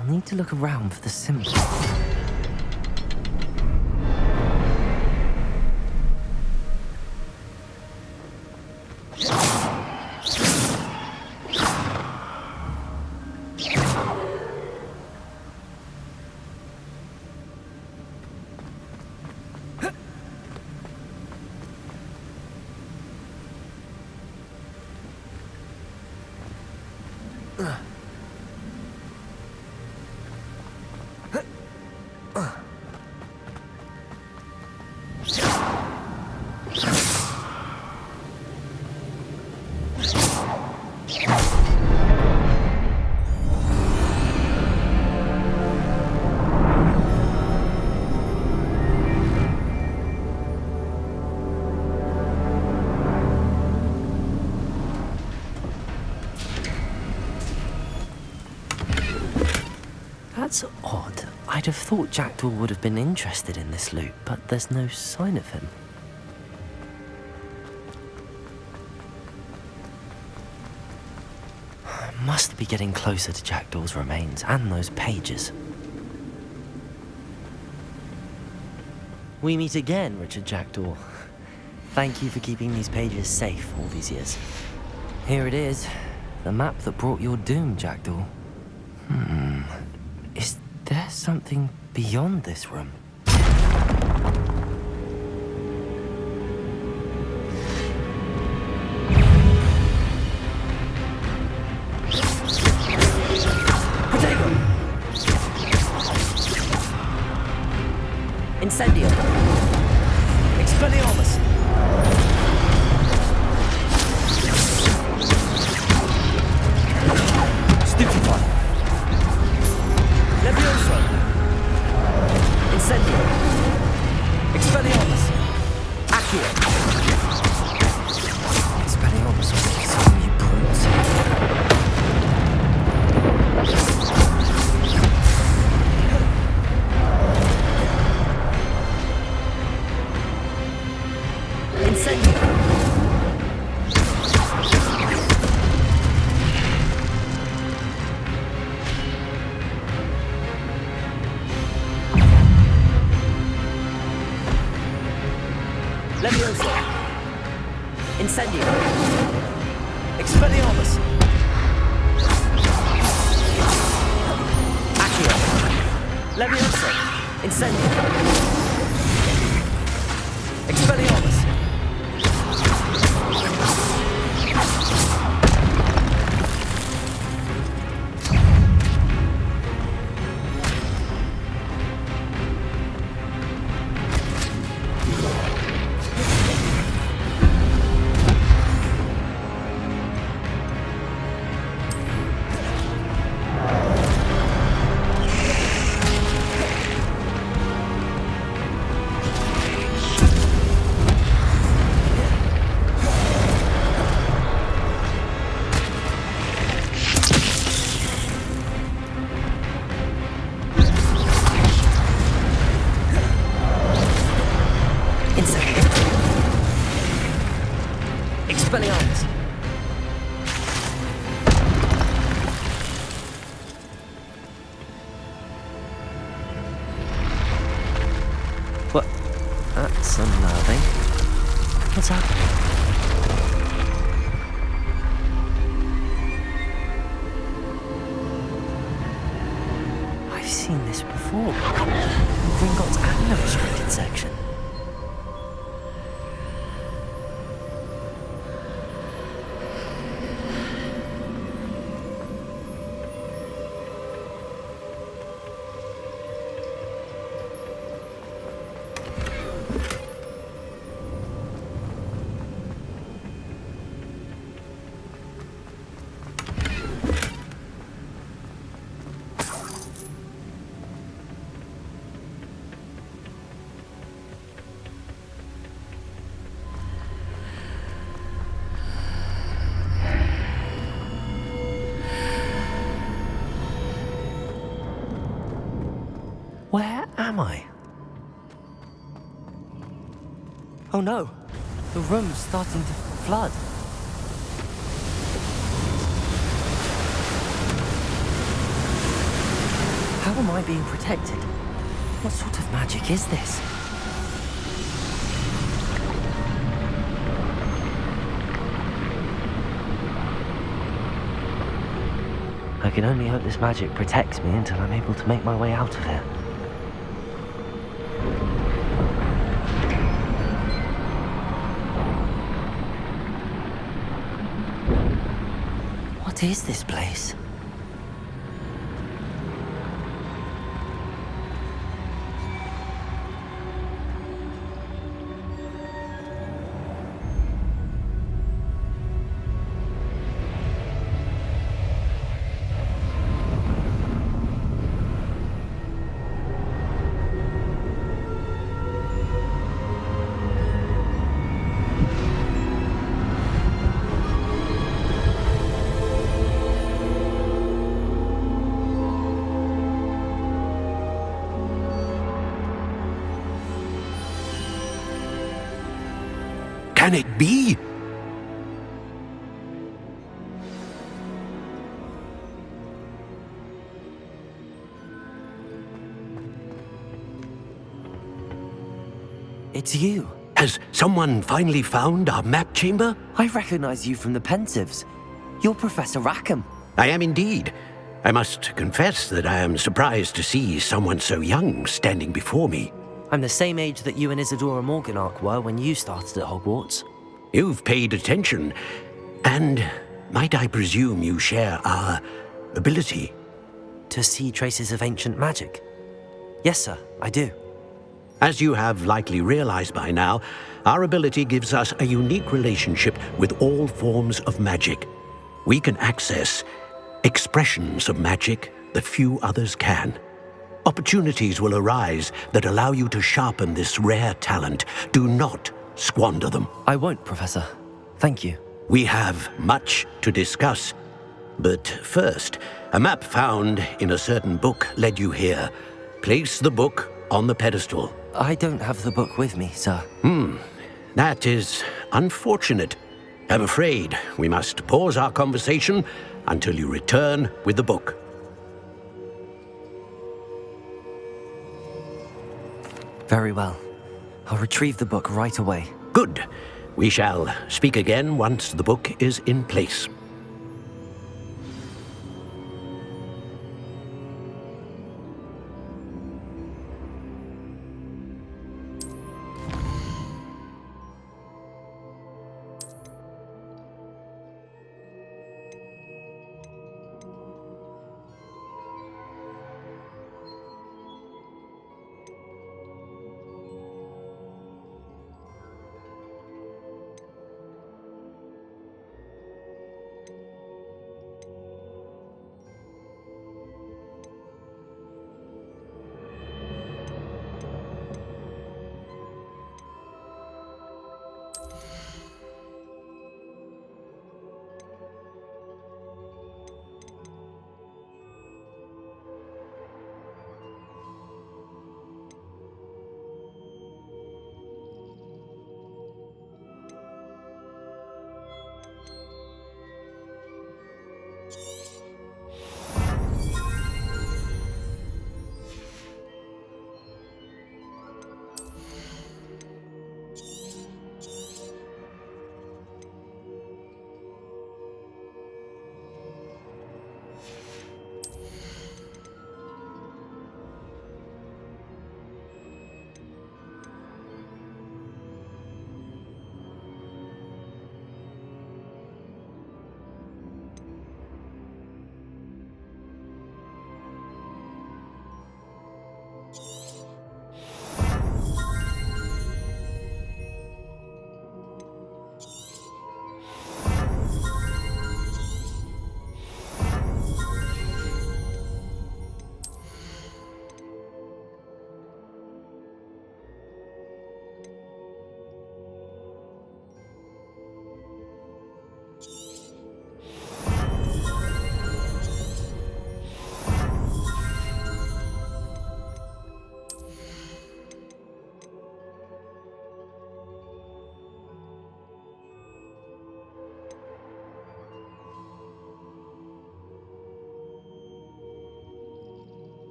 I'll need to look around for the symbol. That's odd. I'd have thought Jackdaw would have been interested in this loot, but there's no sign of him. I must be getting closer to Jackdaw's remains and those pages. We meet again, Richard Jackdaw. Thank you for keeping these pages safe all these years. Here it is, the map that brought your doom, Jackdaw. Is there something beyond this room? Incendio! Expelliarmus! Stupefy! Levioso! Incendio! Expelliarmus! Accio! Expelliarmus will kill some of you brutes. Incendio! Levioso! Incendio! Expelliarmus! Accio! Levioso! Incendio! Expelliarmus! Expelliarmus! What? That's unnerving. What's happening? I've seen this before. Gringotts and the restricted section. Where am I? Oh no, the room's starting to flood. am I being protected? What sort of magic is this? I can only hope this magic protects me until I'm able to make my way out of here. What is this place? Can it be? It's you. Has someone finally found our map chamber? I recognize you from the Pensives. You're Professor Rackham. I am indeed. I must confess that I am surprised to see someone so young standing before me. I'm the same age that you and Isadora Morganach were when you started at Hogwarts. You've paid attention, and might I presume you share our ability? To see traces of ancient magic? Yes, sir, I do. As you have likely realized by now, our ability gives us a unique relationship with all forms of magic. We can access expressions of magic that few others can. Opportunities will arise that allow you to sharpen this rare talent. Do not squander them. I won't, Professor. Thank you. We have much to discuss. But first, a map found in a certain book led you here. Place the book on the pedestal. I don't have the book with me, sir. That is unfortunate. I'm afraid we must pause our conversation until you return with the book. Very well. I'll retrieve the book right away. Good. We shall speak again once the book is in place.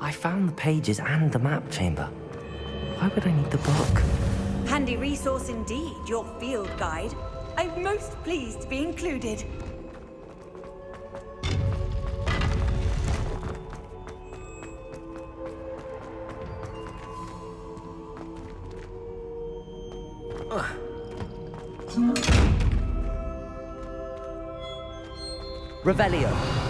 I found the pages and the map chamber. Why would I need the book? Handy resource indeed, your field guide. I'm most pleased to be included. Revelio.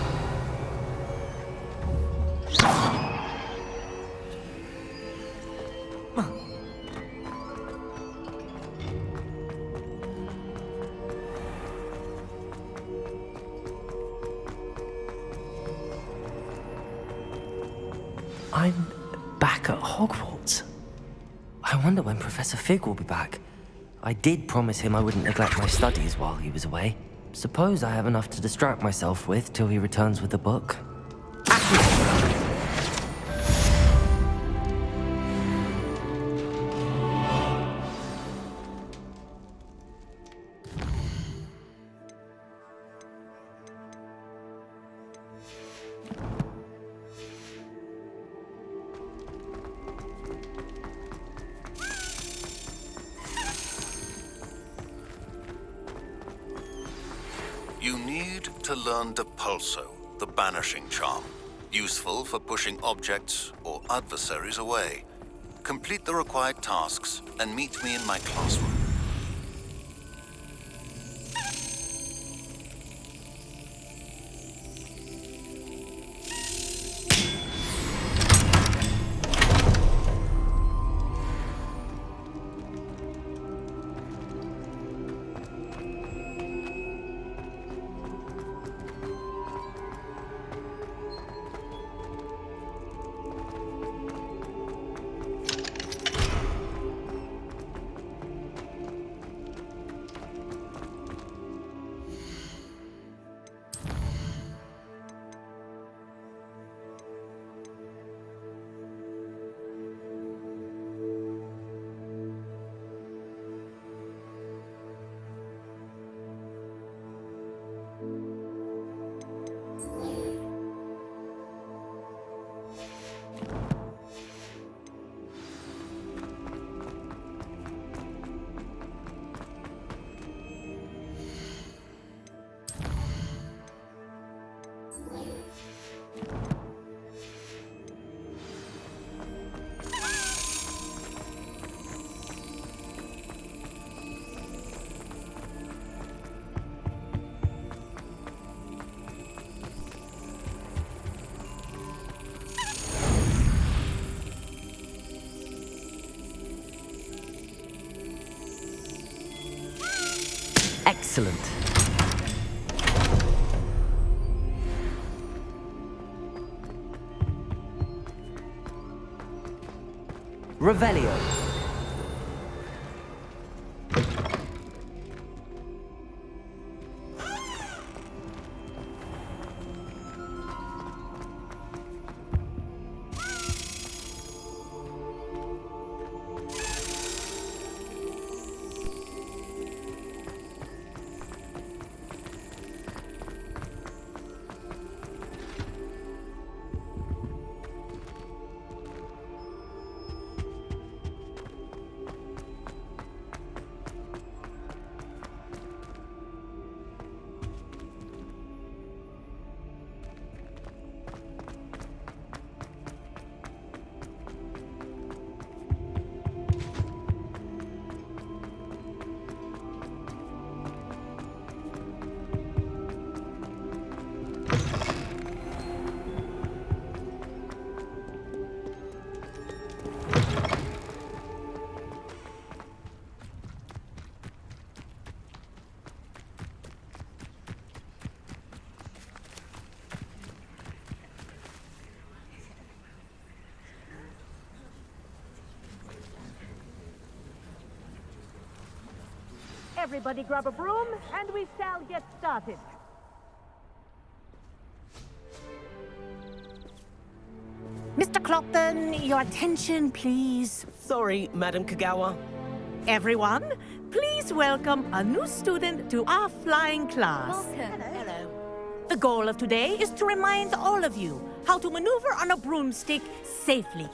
I'm back at Hogwarts. I wonder when Professor Fig will be back. I did promise him I wouldn't neglect my studies while he was away. Suppose I have enough to distract myself with till he returns with the book. You need to learn Depulso, the banishing charm. Useful for pushing objects or adversaries away. Complete the required tasks and meet me in my classroom. Excellent. Revelio. Everybody grab a broom, and we shall get started. Mr. Clockton, your attention, please. Sorry, Madam Kagawa. Everyone, please welcome a new student to our flying class. Welcome. The goal of today is to remind all of you how to maneuver on a broomstick safely.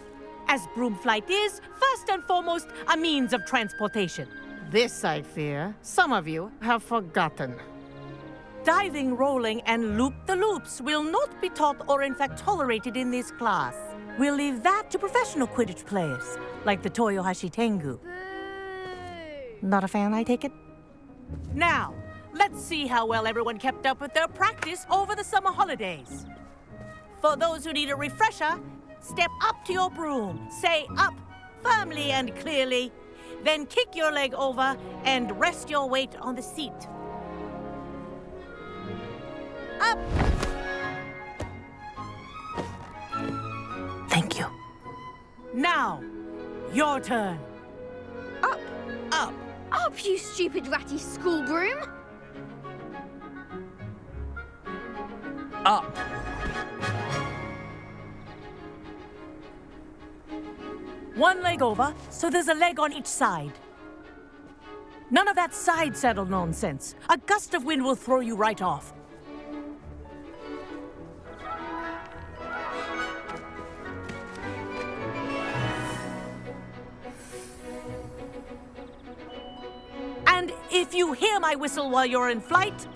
As broom flight is, first and foremost, a means of transportation. This, I fear, some of you have forgotten. Diving, rolling, and loop-the-loops will not be taught or in fact tolerated in this class. We'll leave that to professional Quidditch players, like the Toyohashi Tengu. Not a fan, I take it? Now, let's see how well everyone kept up with their practice over the summer holidays. For those who need a refresher, step up to your broom, say up firmly and clearly, then kick your leg over and rest your weight on the seat. Up! Thank you. Now, your turn. Up, Up. up, you stupid ratty school broom! Up. One leg over, so there's a leg on each side. None of that side saddle nonsense. A gust of wind will throw you right off. And if you hear my whistle while you're in flight,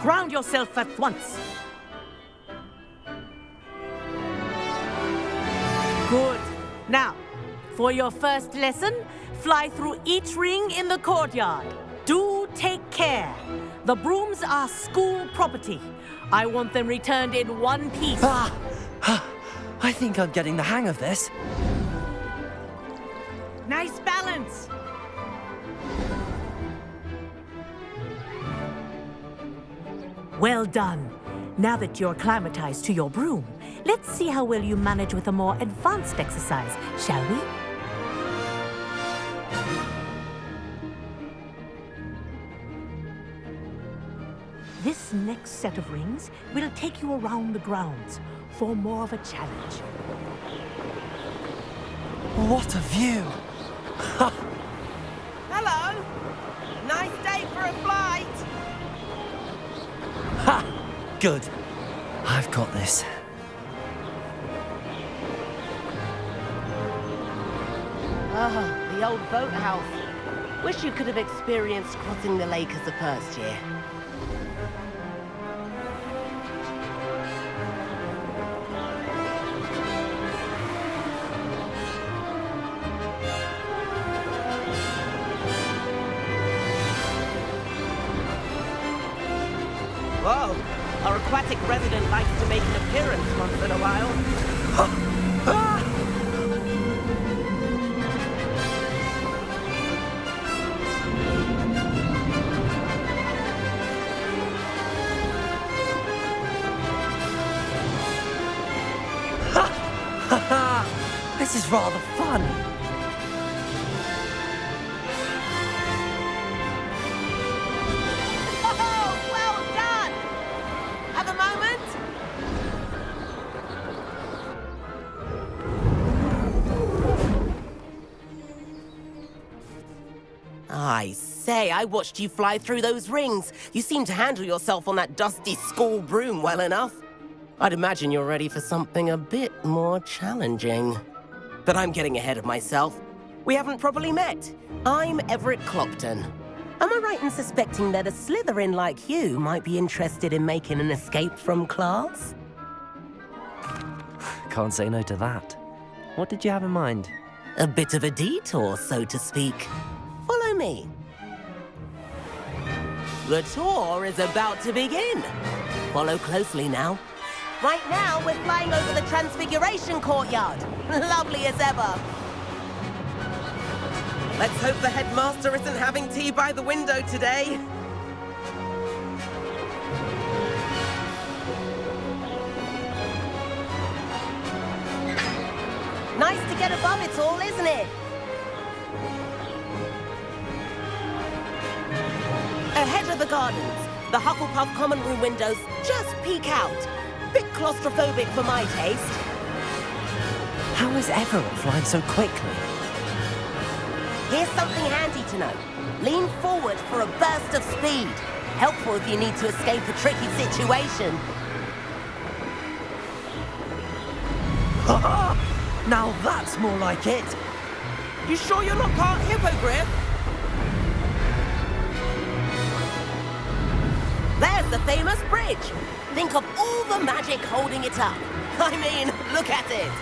ground yourself at once. Good. Now, for your first lesson, fly through each ring in the courtyard. Do take care. The brooms are school property. I want them returned in one piece. I think I'm getting the hang of this. Nice balance. Well done. Now that you're acclimatized to your broom, let's see how well you manage with a more advanced exercise, shall we? This next set of rings will take you around the grounds for more of a challenge. What a view! Hello! Nice day for a flight! Ha! Good. I've got this. Ah, the old boathouse. Wish you could have experienced crossing the lake as a first year. Whoa! Our aquatic resident likes to make an appearance once in a while. This is rather fun. Oh, well done! Have a moment? I say, I watched you fly through those rings. You seem to handle yourself on that dusty school broom well enough. I'd imagine you're ready for something a bit more challenging. But I'm getting ahead of myself. We haven't properly met. I'm Everett Clopton. Am I right in suspecting that a Slytherin like you might be interested in making an escape from class? Can't say no to that. What did you have in mind? A bit of a detour, so to speak. Follow me. The tour is about to begin. Follow closely now. Right now, we're flying over the Transfiguration Courtyard. Lovely as ever. Let's hope the headmaster isn't having tea by the window today. Nice to get above it all, isn't it? Ahead of the gardens, the Hufflepuff common room windows just peek out. Bit claustrophobic for my taste. How is Everett flying so quickly? Here's something handy to know. Lean forward for a burst of speed. Helpful if you need to escape a tricky situation. Now that's more like it. You sure you're not part hippogriff? There's the famous bridge. Think of all the magic holding it up. I mean, look at it.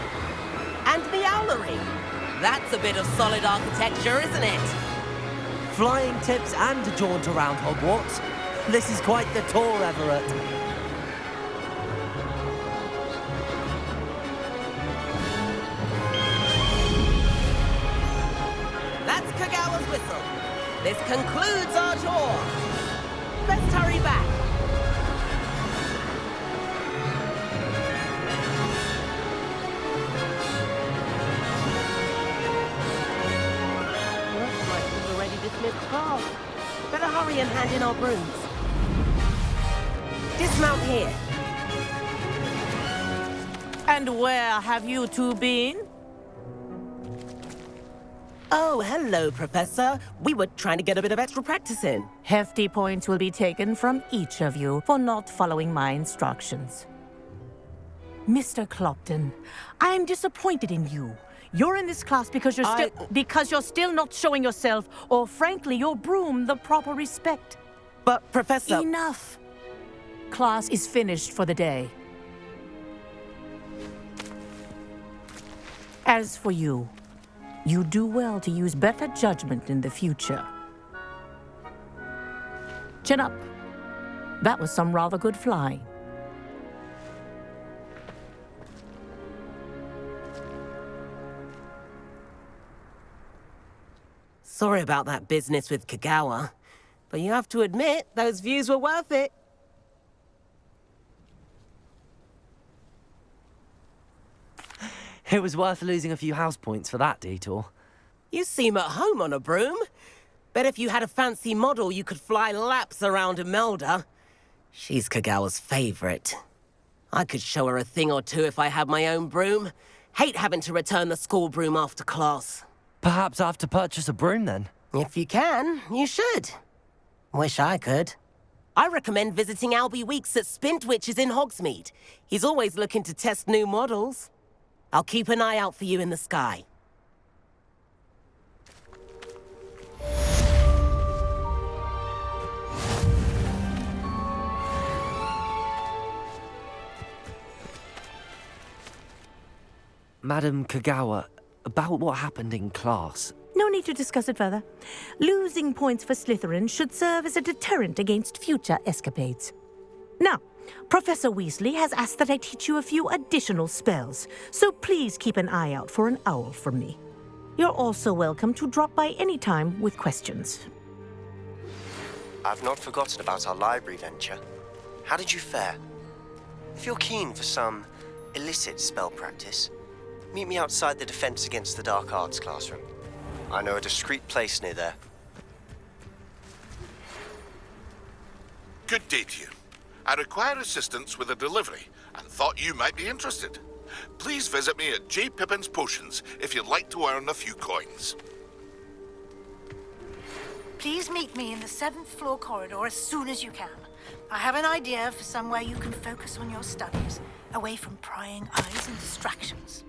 And the owlery. That's a bit of solid architecture, isn't it? Flying tips and a jaunt around Hogwarts. This is quite the tour, Everett. That's Kagawa's whistle. This concludes our tour. Let's hurry back. Looks like we've already dismissed class. Better hurry and hand in our brooms. Dismount here. And where have you two been? Oh, hello, Professor. We were trying to get a bit of extra practice in. Hefty points will be taken from each of you for not following my instructions. Mr. Clopton, I am disappointed in you. You're in this class because you're still not showing yourself, or frankly, your broom, the proper respect. But, Professor... Enough. Class is finished for the day. As for you, you do well to use better judgment in the future. Chin up. That was some rather good flying. Sorry about that business with Kagawa, but you have to admit, those views were worth it. It was worth losing a few house points for that detour. You seem at home on a broom. Bet if you had a fancy model, you could fly laps around Imelda. She's Kagawa's favorite. I could show her a thing or two if I had my own broom. Hate having to return the school broom after class. Perhaps I have to purchase a broom then. If you can, you should. Wish I could. I recommend visiting Albie Weeks at Spintwitches in Hogsmeade. He's always looking to test new models. I'll keep an eye out for you in the sky. Madam Kagawa, about what happened in class. No need to discuss it further. Losing points for Slytherin should serve as a deterrent against future escapades. Now, Professor Weasley has asked that I teach you a few additional spells, so please keep an eye out for an owl from me. You're also welcome to drop by any time with questions. I've not forgotten about our library venture. How did you fare? If you're keen for some illicit spell practice, meet me outside the Defense Against the Dark Arts classroom. I know a discreet place near there. Good day to you. I require assistance with a delivery and thought you might be interested. Please visit me at J. Pippin's Potions if you'd like to earn a few coins. Please meet me in the 7th floor corridor as soon as you can. I have an idea for somewhere you can focus on your studies, away from prying eyes and distractions.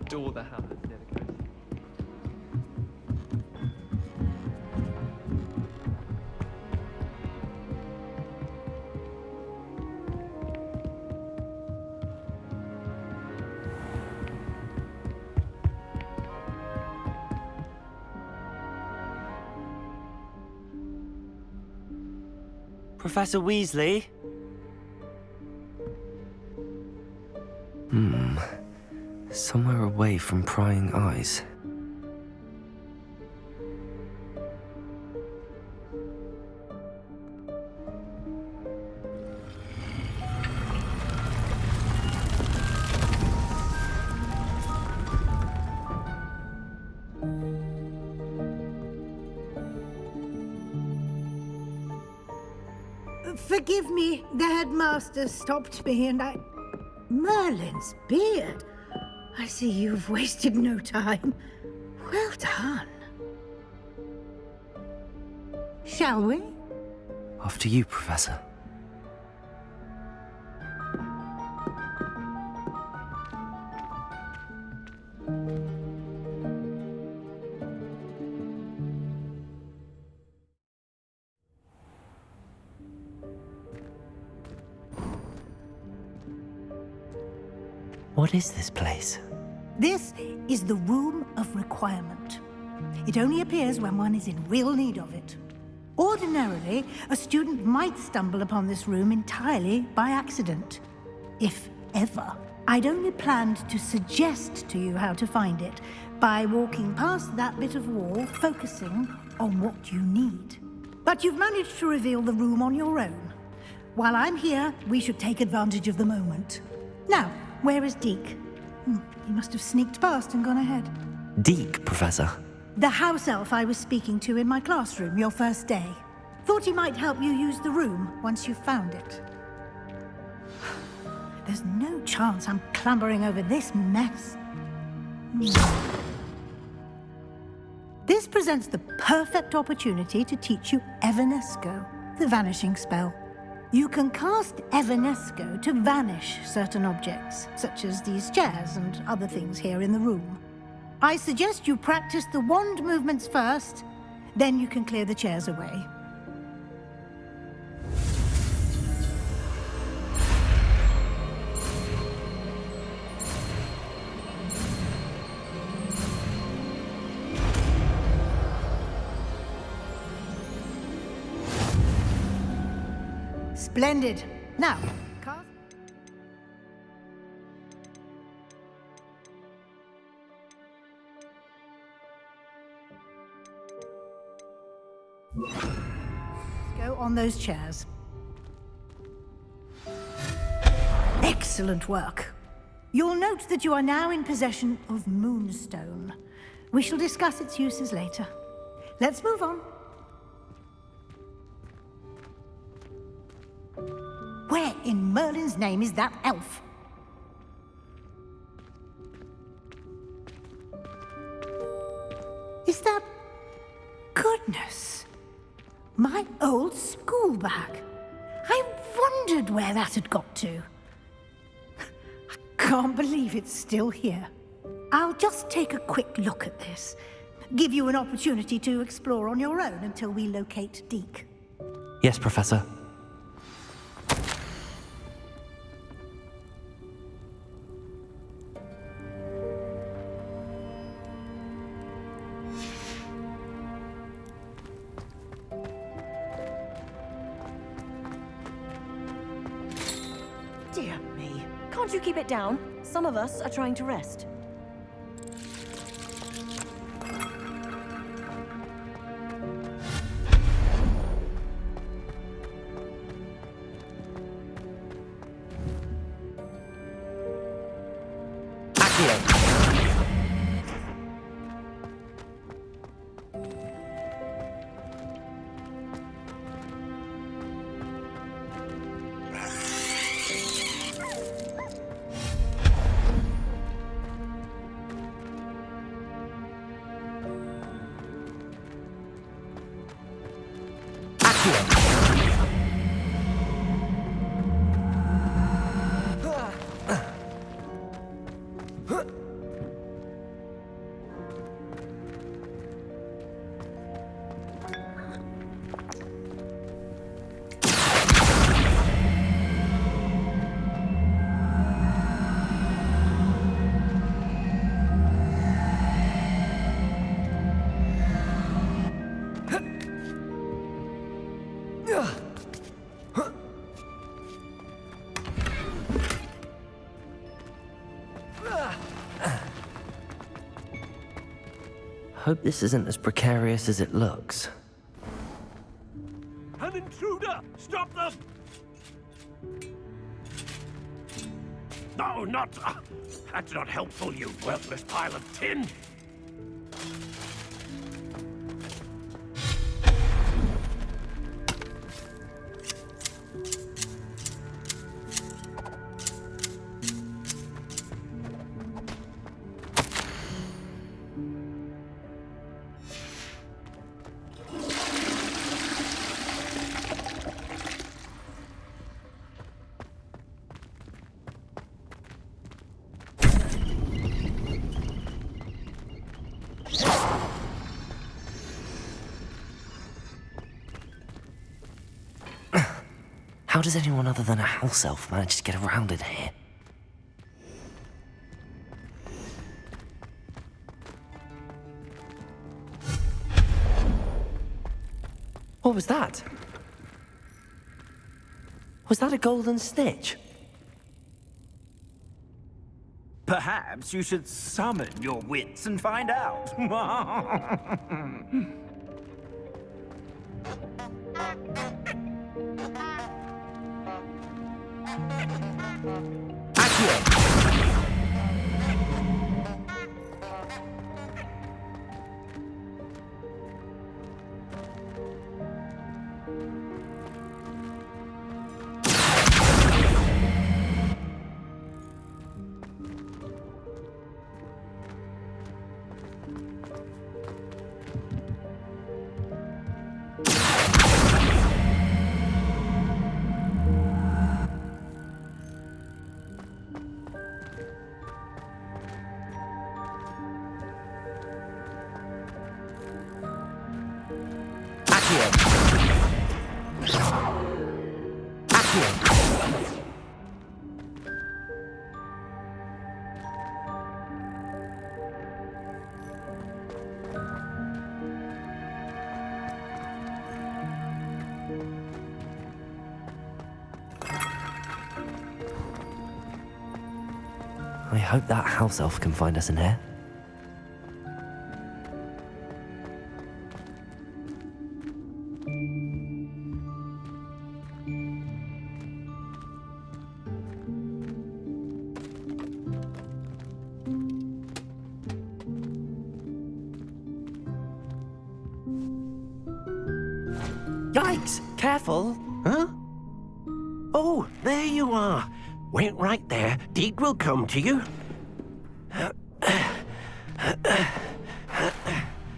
adore the hammers near the coast. Professor Weasley? Somewhere away from prying eyes. Forgive me, the headmaster stopped me and I... Merlin's beard. I see you've wasted no time. Well done. Shall we? After you, Professor. What is this place? This is the Room of Requirement. It only appears when one is in real need of it. Ordinarily, a student might stumble upon this room entirely by accident, if ever. I'd only planned to suggest to you how to find it by walking past that bit of wall, focusing on what you need. But you've managed to reveal the room on your own. While I'm here, we should take advantage of the moment. Now, where is Deke? He must have sneaked past and gone ahead. Deke, Professor? The house elf I was speaking to in my classroom your first day. Thought he might help you use the room once you've found it. There's no chance I'm clambering over this mess. This presents the perfect opportunity to teach you Evanesco, the vanishing spell. You can cast Evanesco to vanish certain objects, such as these chairs and other things here in the room. I suggest you practice the wand movements first, then you can clear the chairs away. Splendid. Now, cast... Go on those chairs. Excellent work. You'll note that you are now in possession of Moonstone. We shall discuss its uses later. Let's move on. Where in Merlin's name is that elf? Is that... Goodness! My old school bag. I wondered where that had got to. I can't believe it's still here. I'll just take a quick look at this. Give you an opportunity to explore on your own until we locate Deke. Yes, Professor. Dear me. Can't you keep it down? Some of us are trying to rest. Hope this isn't as precarious as it looks. An intruder! Stop them! No, not... that's not helpful, you worthless pile of tin! How does anyone other than a house elf manage to get around in here? What was that? Was that a golden snitch? Perhaps you should summon your wits and find out. I hope that house elf can find us in here. Yikes! Careful! Huh? Oh, there you are. Wait right there. Deke will come to you.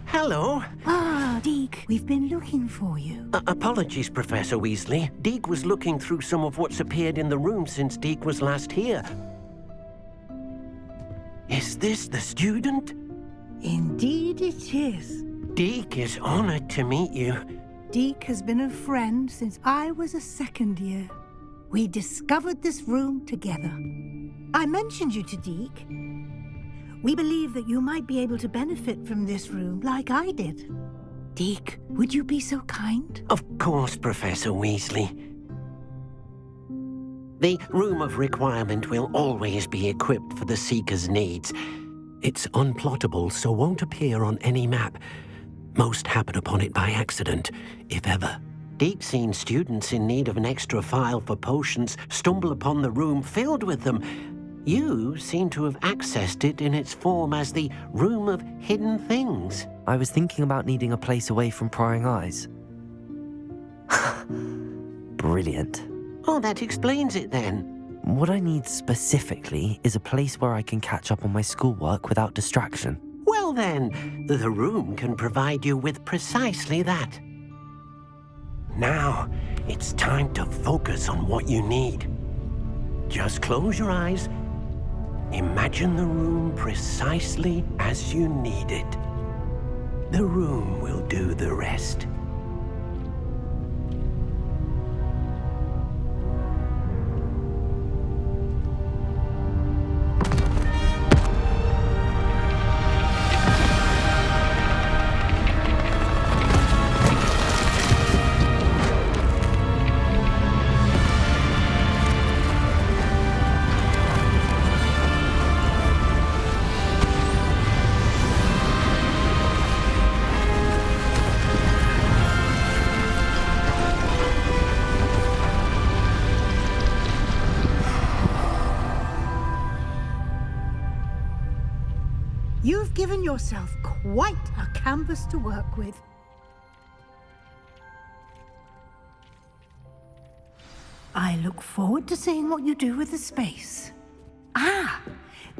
Hello. Ah, Deke, we've been looking for you. Apologies, Professor Weasley. Deke was looking through some of what's appeared in the room since Deke was last here. Is this the student? Indeed it is. Deke is honored to meet you. Deke has been a friend since I was a second year. We discovered this room together. I mentioned you to Deke. We believe that you might be able to benefit from this room like I did. Deke, would you be so kind? Of course, Professor Weasley. The Room of Requirement will always be equipped for the Seeker's needs. It's unplottable, so won't appear on any map. Most happen upon it by accident, if ever. Deke's seen students in need of an extra file for potions stumble upon the room filled with them. You seem to have accessed it in its form as the Room of Hidden Things. I was thinking about needing a place away from prying eyes. Brilliant. Oh, that explains it then. What I need specifically is a place where I can catch up on my schoolwork without distraction. Well then, the room can provide you with precisely that. Now, it's time to focus on what you need. Just close your eyes. Imagine the room precisely as you need it. The room will do the rest. given yourself quite a canvas to work with. I look forward to seeing what you do with the space. Ah,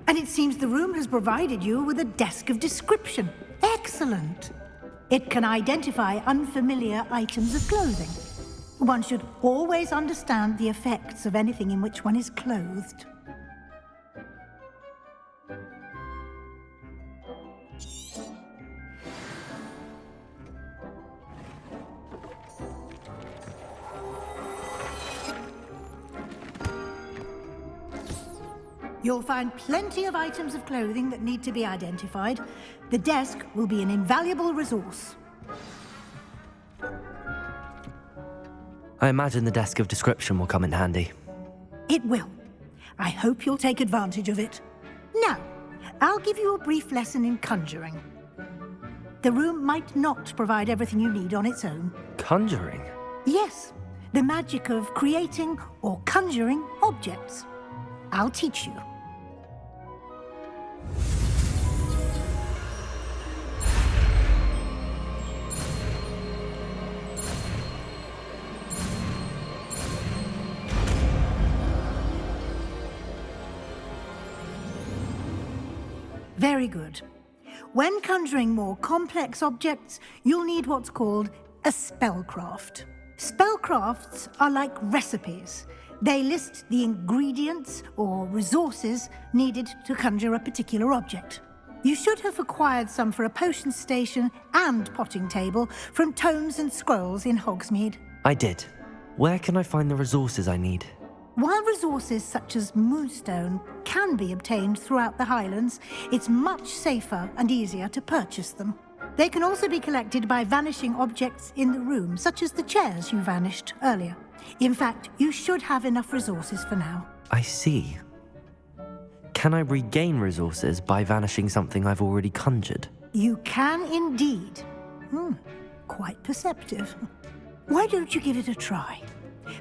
and it seems the room has provided you with a desk of description. Excellent. It can identify unfamiliar items of clothing. One should always understand the effects of anything in which one is clothed. You'll find plenty of items of clothing that need to be identified. The desk will be an invaluable resource. I imagine the desk of description will come in handy. It will. I hope you'll take advantage of it. Now, I'll give you a brief lesson in conjuring. The room might not provide everything you need on its own. Conjuring? Yes, the magic of creating or conjuring objects. I'll teach you. Very good. When conjuring more complex objects, you'll need what's called a spellcraft. Spellcrafts are like recipes. They list the ingredients or resources needed to conjure a particular object. You should have acquired some for a potion station and potting table from tomes and scrolls in Hogsmeade. I did. Where can I find the resources I need? While resources such as moonstone can be obtained throughout the Highlands, it's much safer and easier to purchase them. They can also be collected by vanishing objects in the room, such as the chairs you vanished earlier. In fact, you should have enough resources for now. I see. Can I regain resources by vanishing something I've already conjured? You can indeed. Quite perceptive. Why don't you give it a try?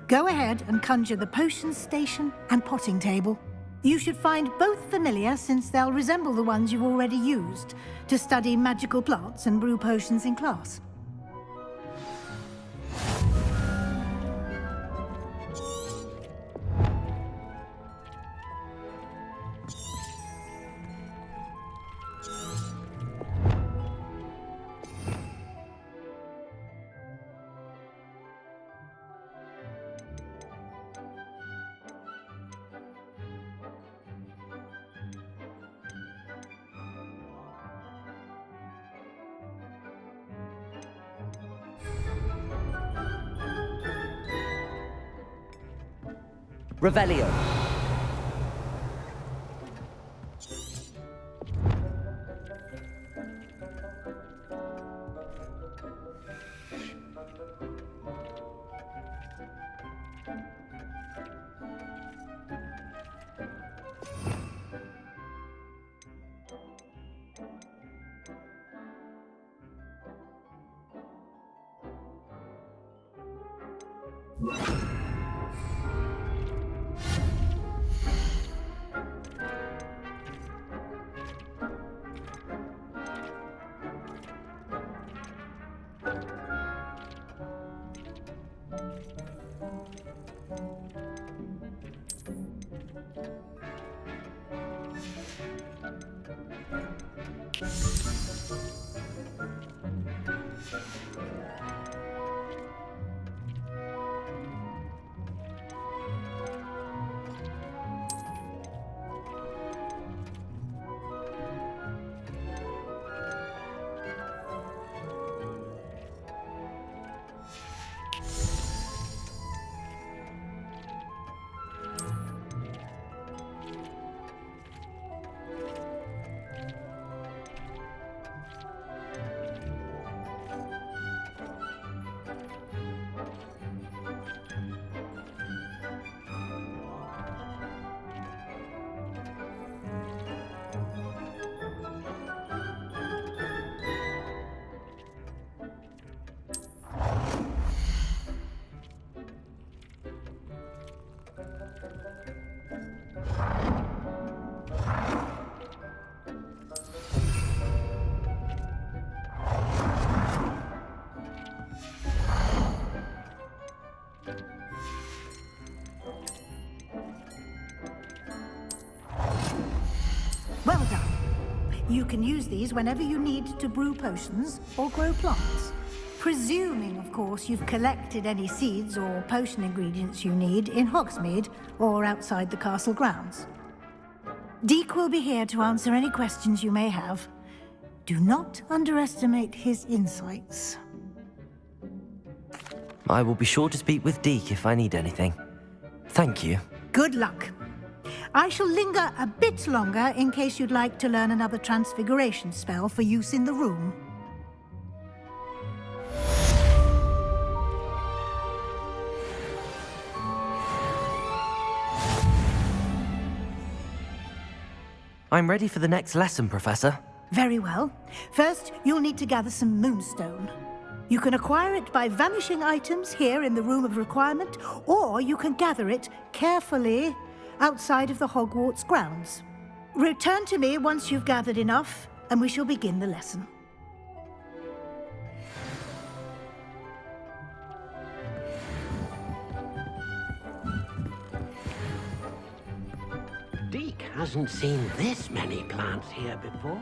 Go ahead and conjure the potion station and potting table. You should find both familiar, since they'll resemble the ones you've already used to study magical plants and brew potions in class. Revelio. You can use these whenever you need to brew potions or grow plants. Presuming, of course, you've collected any seeds or potion ingredients you need in Hogsmeade or outside the castle grounds. Deek will be here to answer any questions you may have. Do not underestimate his insights. I will be sure to speak with Deek if I need anything. Thank you. Good luck. I shall linger a bit longer in case you'd like to learn another transfiguration spell for use in the room. I'm ready for the next lesson, Professor. Very well. First, you'll need to gather some moonstone. You can acquire it by vanishing items here in the Room of Requirement, or you can gather it carefully outside of the Hogwarts grounds. Return to me once you've gathered enough, and we shall begin the lesson. Deek hasn't seen this many plants here before.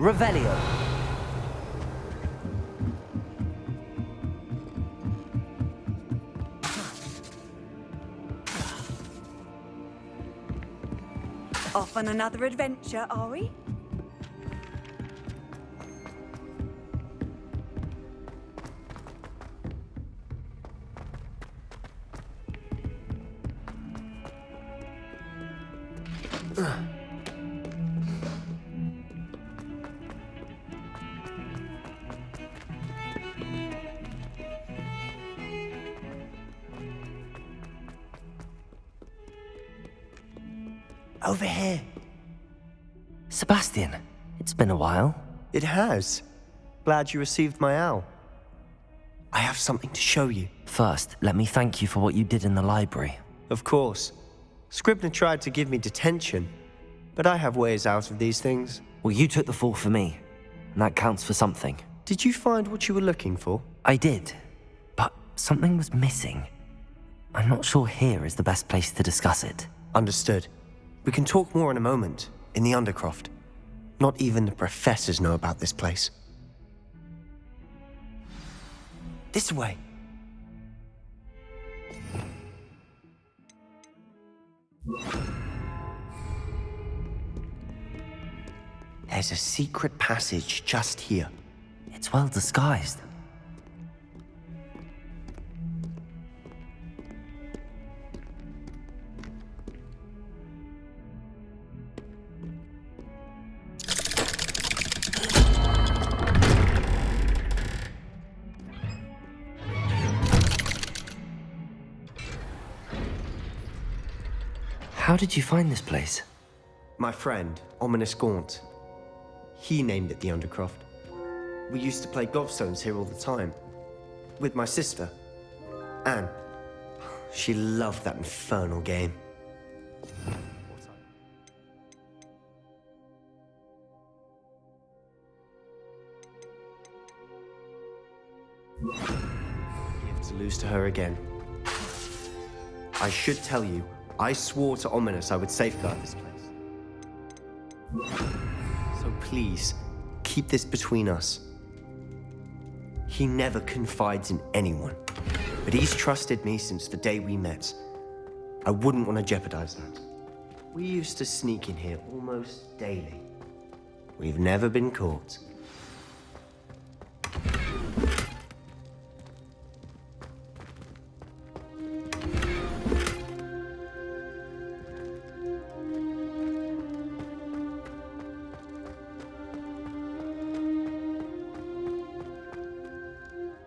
Revelio. Off on another adventure, are we? Over here. Sebastian, it's been a while. It has. Glad you received my owl. I have something to show you. First, let me thank you for what you did in the library. Of course. Scribner tried to give me detention, but I have ways out of these things. Well, you took the fall for me, and that counts for something. Did you find what you were looking for? I did, but something was missing. I'm not sure here is the best place to discuss it. Understood. We can talk more in a moment, in the Undercroft. Not even the professors know about this place. This way. There's a secret passage just here. It's well disguised. How did you find this place? My friend, Ominous Gaunt. He named it the Undercroft. We used to play gobstones here all the time. With my sister, Anne. She loved that infernal game. lose to her again. I should tell you, I swore to Ominous I would safeguard this place. So please, keep this between us. He never confides in anyone, but he's trusted me since the day we met. I wouldn't want to jeopardize that. We used to sneak in here almost daily. We've never been caught.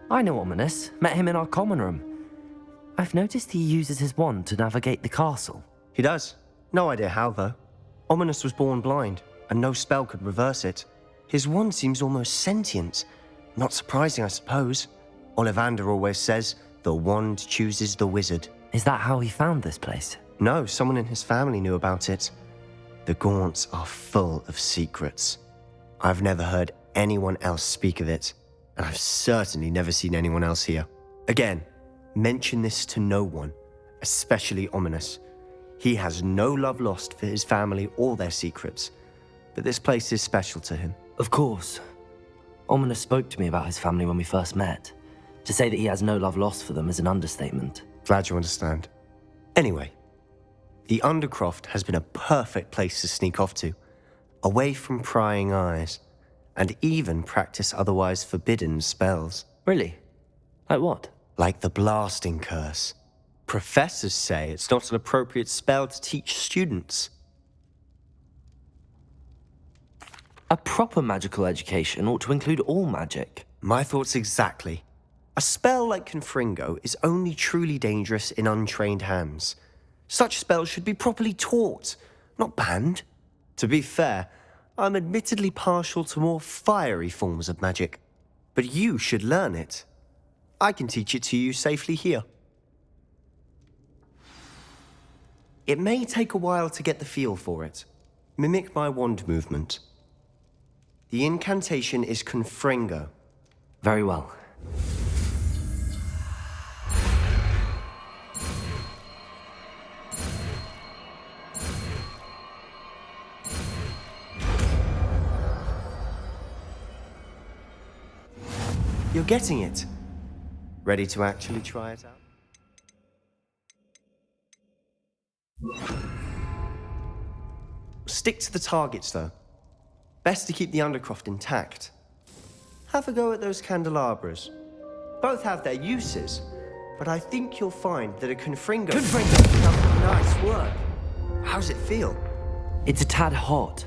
I know Ominous. Met him in our common room. I've noticed he uses his wand to navigate the castle. He does. No idea how, though. Ominous was born blind, and no spell could reverse it. His wand seems almost sentient. Not surprising, I suppose. Ollivander always says, the wand chooses the wizard. Is that how he found this place? No, someone in his family knew about it. The Gaunts are full of secrets. I've never heard anyone else speak of it, and I've certainly never seen anyone else here. Again, mention this to no one, especially Ominous. He has no love lost for his family or their secrets, but this place is special to him. Of course. Ominous spoke to me about his family when we first met. To say that he has no love lost for them is an understatement. Glad you understand. Anyway, the Undercroft has been a perfect place to sneak off to, away from prying eyes, and even practice otherwise forbidden spells. Really? Like what? Like the blasting curse. Professors say it's not an appropriate spell to teach students. A proper magical education ought to include all magic. My thoughts exactly. A spell like Confringo is only truly dangerous in untrained hands. Such spells should be properly taught, not banned. To be fair, I'm admittedly partial to more fiery forms of magic, but you should learn it. I can teach it to you safely here. It may take a while to get the feel for it. Mimic my wand movement. The incantation is Confringo. Very well. You're getting it. Ready to actually try it out? Stick to the targets, though. Best to keep the Undercroft intact. Have a go at those candelabras. Both have their uses, but I think you'll find that a Confringo does nice work. How's it feel? It's a tad hot.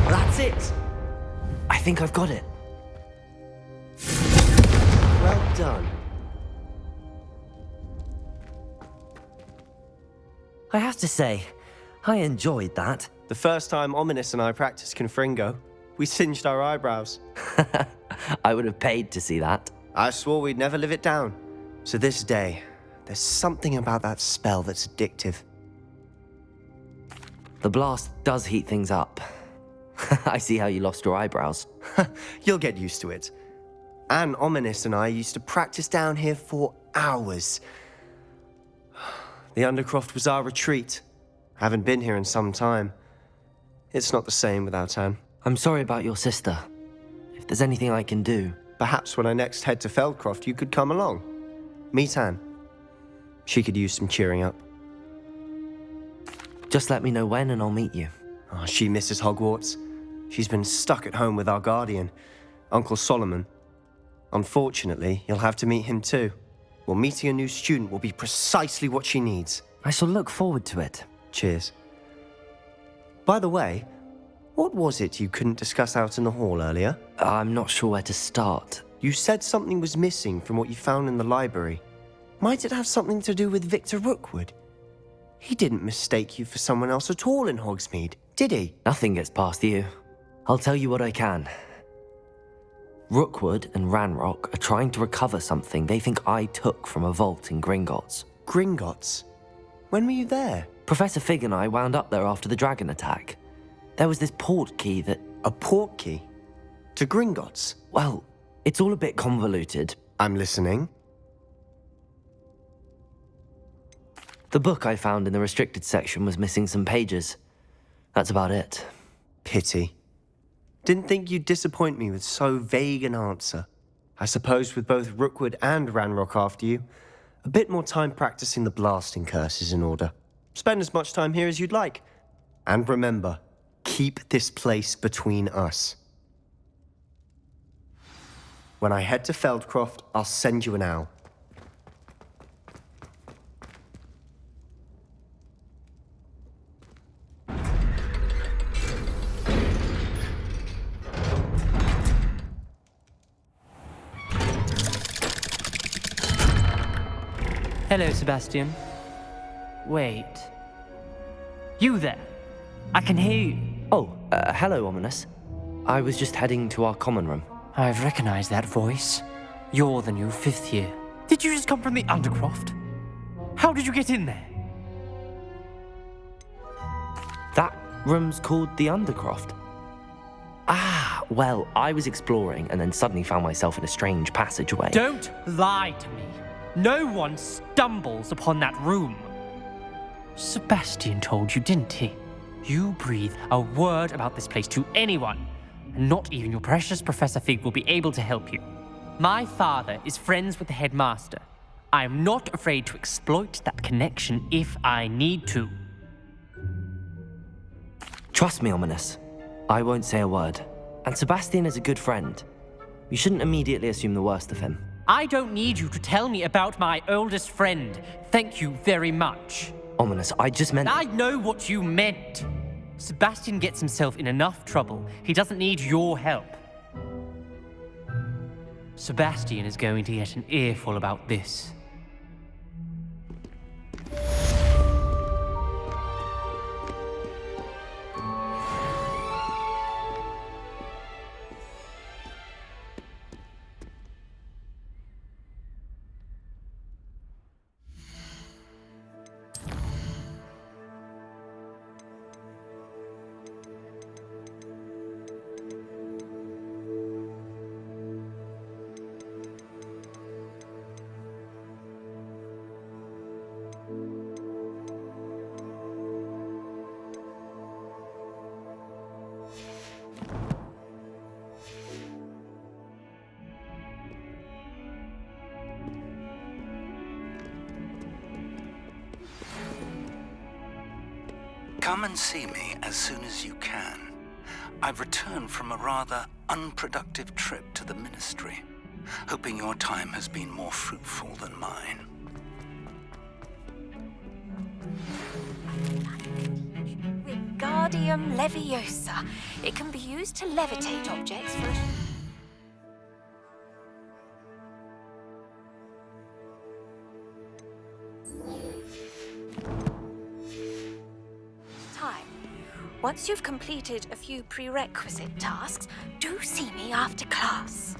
That's it! I think I've got it. Well done. I have to say, I enjoyed that. The first time Ominous and I practiced Confringo, we singed our eyebrows. I would have paid to see that. I swore we'd never live it down. To this day, there's something about that spell that's addictive. The blast does heat things up. I see how you lost your eyebrows. You'll get used to it. Anne, Ominous and I used to practice down here for hours. The Undercroft was our retreat. Haven't been here in some time. It's not the same without Anne. I'm sorry about your sister. If there's anything I can do... Perhaps when I next head to Feldcroft, you could come along. Meet Anne. She could use some cheering up. Just let me know when and I'll meet you. Oh, she misses Hogwarts. She's been stuck at home with our guardian, Uncle Solomon. Unfortunately, you'll have to meet him too. Well, meeting a new student will be precisely what she needs. I shall look forward to it. Cheers. By the way, what was it you couldn't discuss out in the hall earlier? I'm not sure where to start. You said something was missing from what you found in the library. Might it have something to do with Victor Rookwood? He didn't mistake you for someone else at all in Hogsmeade, did he? Nothing gets past you. I'll tell you what I can. Rookwood and Ranrock are trying to recover something they think I took from a vault in Gringotts. Gringotts? When were you there? Professor Fig and I wound up there after the dragon attack. There was this port key that... A port key? To Gringotts? Well, it's all a bit convoluted. I'm listening. The book I found in the restricted section was missing some pages. That's about it. Pity. Didn't think you'd disappoint me with so vague an answer. I suppose with both Rookwood and Ranrock after you, a bit more time practicing the blasting curse is in order. Spend as much time here as you'd like. And remember, keep this place between us. When I head to Feldcroft, I'll send you an owl. Hello, Sebastian. Wait. You there? I can hear you. Oh, hello, Ominous. I was just heading to our common room. I've recognized that voice. You're the new 5th year. Did you just come from the Undercroft? How did you get in there? That room's called the Undercroft. Ah, well, I was exploring and then suddenly found myself in a strange passageway. Don't lie to me. No one stumbles upon that room. Sebastian told you, didn't he? You breathe a word about this place to anyone, and not even your precious Professor Fig will be able to help you. My father is friends with the headmaster. I am not afraid to exploit that connection if I need to. Trust me, Ominous. I won't say a word. And Sebastian is a good friend. You shouldn't immediately assume the worst of him. I don't need you to tell me about my oldest friend. Thank you very much. Ominous, I just meant... I know what you meant. Sebastian gets himself in enough trouble. He doesn't need your help. Sebastian is going to get an earful about this. Come and see me as soon as you can. I've returned from a rather unproductive trip to the Ministry, hoping your time has been more fruitful than mine. Wingardium Leviosa. It can be used to levitate objects for... Once you've completed a few prerequisite tasks, do see me after class.